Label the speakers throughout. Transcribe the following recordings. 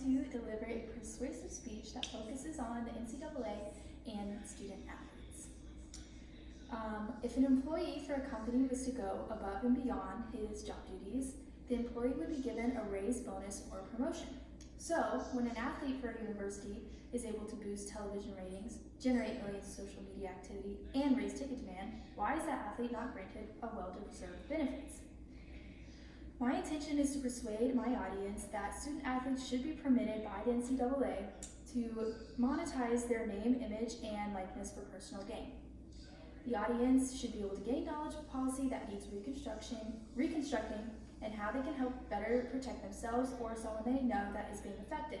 Speaker 1: to deliver a persuasive speech that focuses on the NCAA and student athletes. If an employee for a company was to go above and beyond his job duties, the employee would be given a raise, bonus, or promotion. So, when an athlete for a university is able to boost television ratings, generate millions of social media activity, and raise ticket demand, why is that athlete not granted a well-deserved benefits? My intention is to persuade my audience that student athletes should be permitted by the NCAA to monetize their name, image, and likeness for personal gain. The audience should be able to gain knowledge of policy that needs reconstructing, and how they can help better protect themselves or someone they know that is being affected.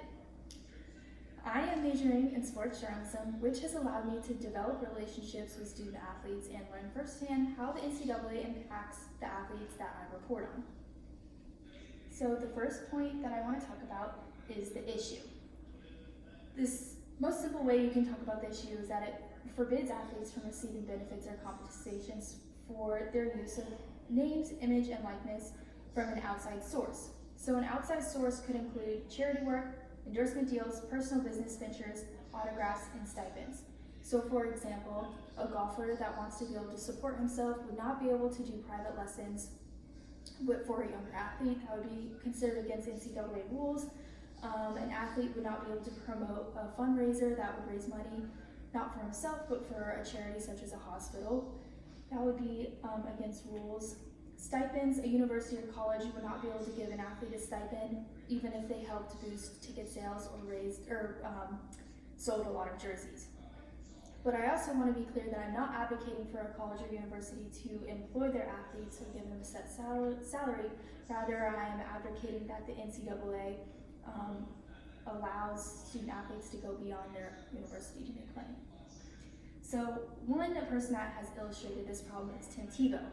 Speaker 1: I am majoring in sports journalism, which has allowed me to develop relationships with student athletes and learn firsthand how the NCAA impacts the athletes that I report on. So the first point that I want to talk about is the issue. This most simple way you can talk about the issue is that it forbids athletes from receiving benefits or compensations for their use of names, image, and likeness from an outside source. So an outside source could include charity work, endorsement deals, personal business ventures, autographs, and stipends. So for example, a golfer that wants to be able to support himself would not be able to do private lessons for a younger athlete. That would be considered against NCAA rules. An athlete would not be able to promote a fundraiser that would raise money, not for himself, but for a charity such as a hospital. That would be against rules. Stipends, a university or college would not be able to give an athlete a stipend, even if they helped boost ticket sales or sold a lot of jerseys. But I also want to be clear that I'm not advocating for a college or university to employ their athletes or give them a set salary. Rather, I am advocating that the NCAA allows student athletes to go beyond their university to make money. So one person that has illustrated this problem is Tim Tebow.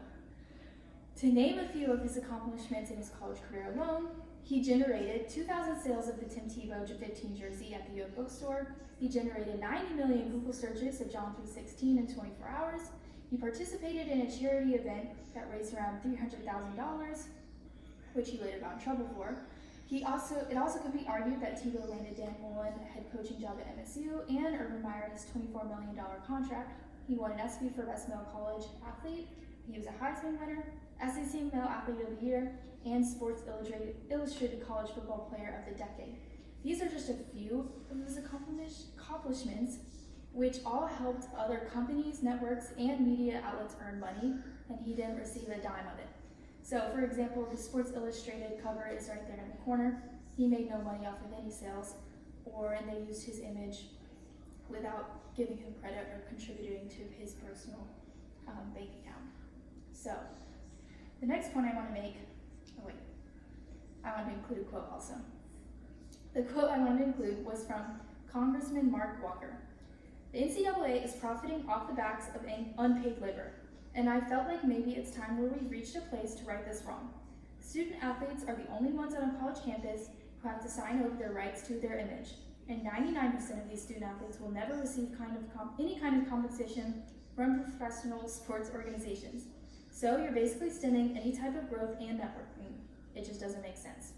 Speaker 1: To name a few of his accomplishments in his college career alone, he generated 2,000 sales of the Tim Tebow 15 jersey at the U.S. bookstore. He generated 90 million Google searches of John 3:16 in 24 hours. He participated in a charity event that raised around $300,000, which he later got in trouble for. It also could be argued that Tebow landed Dan Mullen a head coaching job at MSU and Urban Meyer his $24 million contract. He won an ESPY for Best Male College Athlete. He was a Heisman winner, SEC Male Athlete of the Year, and Sports Illustrated College Football Player of the Decade. These are just a few of his accomplishments, which all helped other companies, networks, and media outlets earn money, and he didn't receive a dime of it. So, for example, the Sports Illustrated cover is right there in the corner. He made no money off of any sales, and they used his image without giving him credit or contributing to his personal bank account. So, the next point I want to make, I want to include a quote also. The quote I wanted to include was from Congressman Mark Walker. The NCAA is profiting off the backs of unpaid labor, and I felt like maybe it's time where we've reached a place to right this wrong. Student athletes are the only ones on a college campus who have to sign over their rights to their image, and 99% of these student athletes will never receive any kind of compensation from professional sports organizations. So you're basically stemming any type of growth and networking. It just doesn't make sense.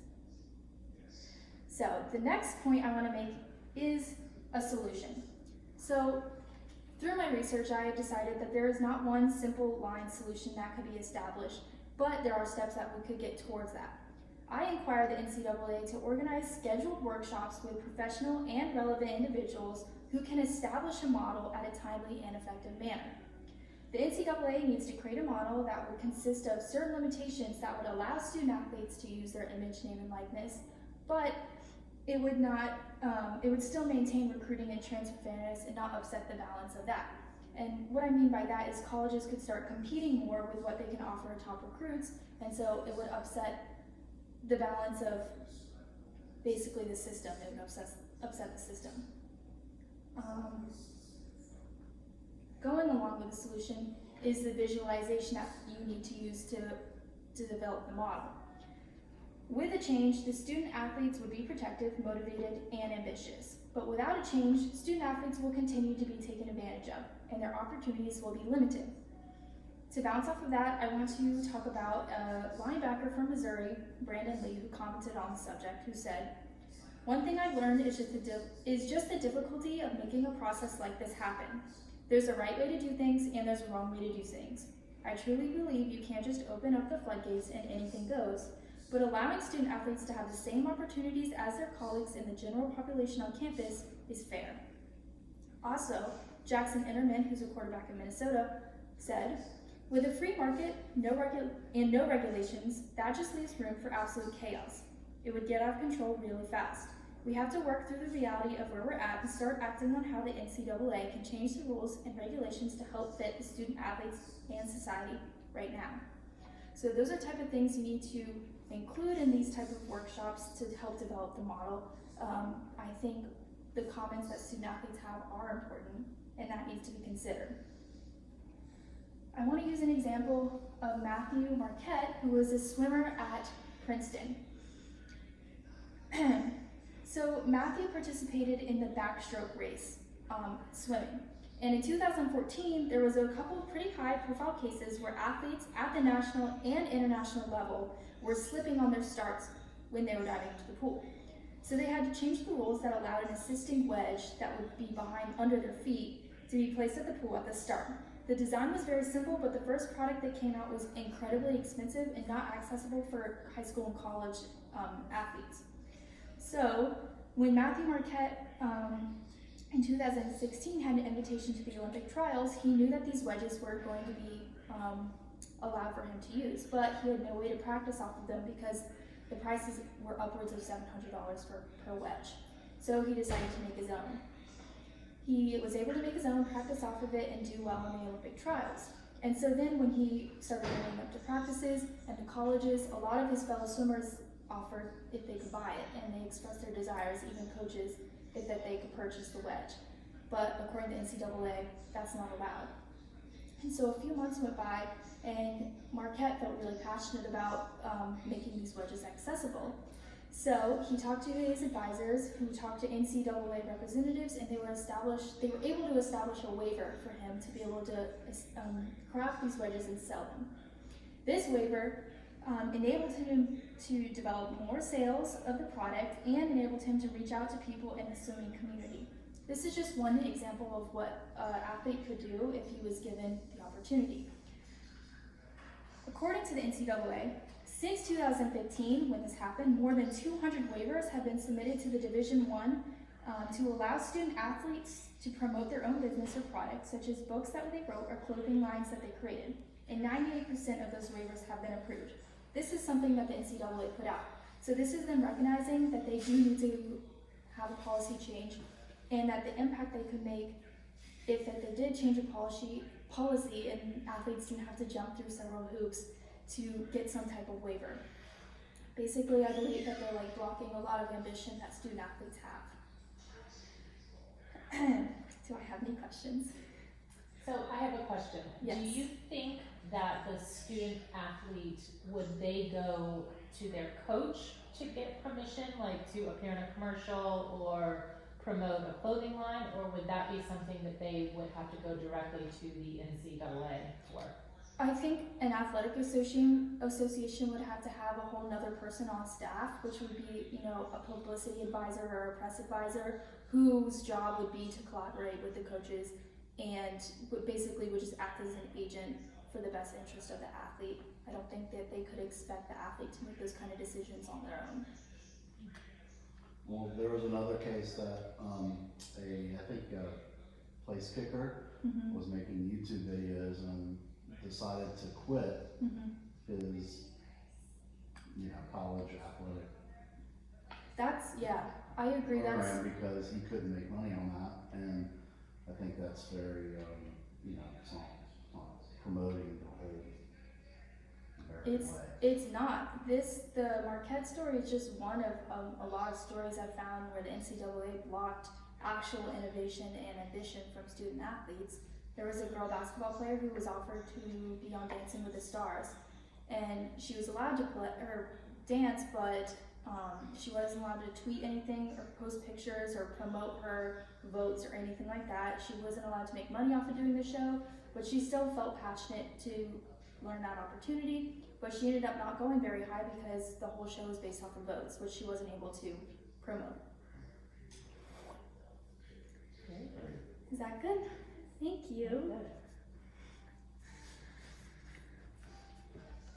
Speaker 1: So the next point I want to make is a solution. So through my research, I have decided that there is not one simple line solution that could be established, but there are steps that we could get towards that. I inquired the NCAA to organize scheduled workshops with professional and relevant individuals who can establish a model at a timely and effective manner. The NCAA needs to create a model that would consist of certain limitations that would allow student athletes to use their image, name, and likeness, but it would still maintain recruiting and transfer fairness and not upset the balance of that. And what I mean by that is colleges could start competing more with what they can offer top recruits, and so it would upset the balance of basically the system. It would upset the system. Going along with the solution is the visualization that you need to use to develop the model. With a change, the student athletes would be protective, motivated, and ambitious. But without a change, student athletes will continue to be taken advantage of, and their opportunities will be limited. To bounce off of that, I want to talk about a linebacker from Missouri, Brandon Lee, who commented on the subject, who said, One thing I've learned is just the difficulty of making a process like this happen. There's a right way to do things and there's a wrong way to do things. I truly believe you can't just open up the floodgates and anything goes, but allowing student athletes to have the same opportunities as their colleagues in the general population on campus is fair. Also, Jackson Interman, who's a quarterback in Minnesota, said, "With a free market no regulations, that just leaves room for absolute chaos. It would get out of control really fast. We have to work through the reality of where we're at and start acting on how the NCAA can change the rules and regulations to help fit the student athletes and society right now." So those are type of things you need to include in these type of workshops to help develop the model. I think the comments that student athletes have are important, and that needs to be considered. I want to use an example of Matthew Marquette, who was a swimmer at Princeton. So Matthew participated in the backstroke race, swimming. And in 2014, there was a couple of pretty high profile cases where athletes at the national and international level were slipping on their starts when they were diving into the pool. So they had to change the rules that allowed an assisting wedge that would be under their feet to be placed at the pool at the start. The design was very simple, but the first product that came out was incredibly expensive and not accessible for high school and college athletes. So when Matthew Marquette in 2016 had an invitation to the Olympic trials, he knew that these wedges were going to be allowed for him to use, but he had no way to practice off of them because the prices were upwards of $700 per wedge. So he decided to make his own. He was able to make his own, practice off of it, and do well in the Olympic trials. And so then when he started going up to practices and to colleges, a lot of his fellow swimmers offered if they could buy it, and they expressed their desires, even coaches, if that they could purchase the wedge. But according to NCAA, that's not allowed. And so a few months went by, and Marquette felt really passionate about making these wedges accessible. So he talked to his advisors, who talked to NCAA representatives, and they were able to establish a waiver for him to be able to craft these wedges and sell them. This waiver enabled him to develop more sales of the product and enabled him to reach out to people in the swimming community. This is just one example of what an athlete could do if he was given the opportunity. According to the NCAA, since 2015, when this happened, more than 200 waivers have been submitted to the Division I to allow student athletes to promote their own business or products, such as books that they wrote or clothing lines that they created. And 98% of those waivers have been approved. This is something that the NCAA put out. So this is them recognizing that they do need to have a policy change and that the impact they could make if that they did change a policy and athletes didn't have to jump through several hoops to get some type of waiver. Basically, I believe that they're like blocking a lot of ambition that student athletes have. Do I have any questions?
Speaker 2: So I have a question.
Speaker 1: Yes.
Speaker 2: Do you think that the student athlete, would they go to their coach to get permission, like to appear in a commercial or promote a clothing line, or would that be something that they would have to go directly to the NCAA for?
Speaker 1: I think an athletic association would have to have a whole nother person on staff, which would be, a publicity advisor or a press advisor, whose job would be to collaborate with the coaches and basically would just act as an agent for the best interest of the athlete. I don't think that they could expect the athlete to make those kind of decisions on their own.
Speaker 3: Well, there was another case that a place kicker was making YouTube videos and decided to quit his college athletic
Speaker 1: I agree.
Speaker 3: program because he couldn't make money on that, and I think that's very it's not promoting the whole American way.
Speaker 1: It's not. The Marquette story is just one of a lot of stories I've found where the NCAA blocked actual innovation and ambition from student athletes. There was a girl basketball player who was offered to be on Dancing with the Stars, and she was allowed to dance, but she wasn't allowed to tweet anything or post pictures or promote her votes or anything like that. She wasn't allowed to make money off of doing the show, but she still felt passionate to learn that opportunity. But she ended up not going very high because the whole show was based off of votes, which she wasn't able to promote. Is that good? Thank you.
Speaker 2: Good.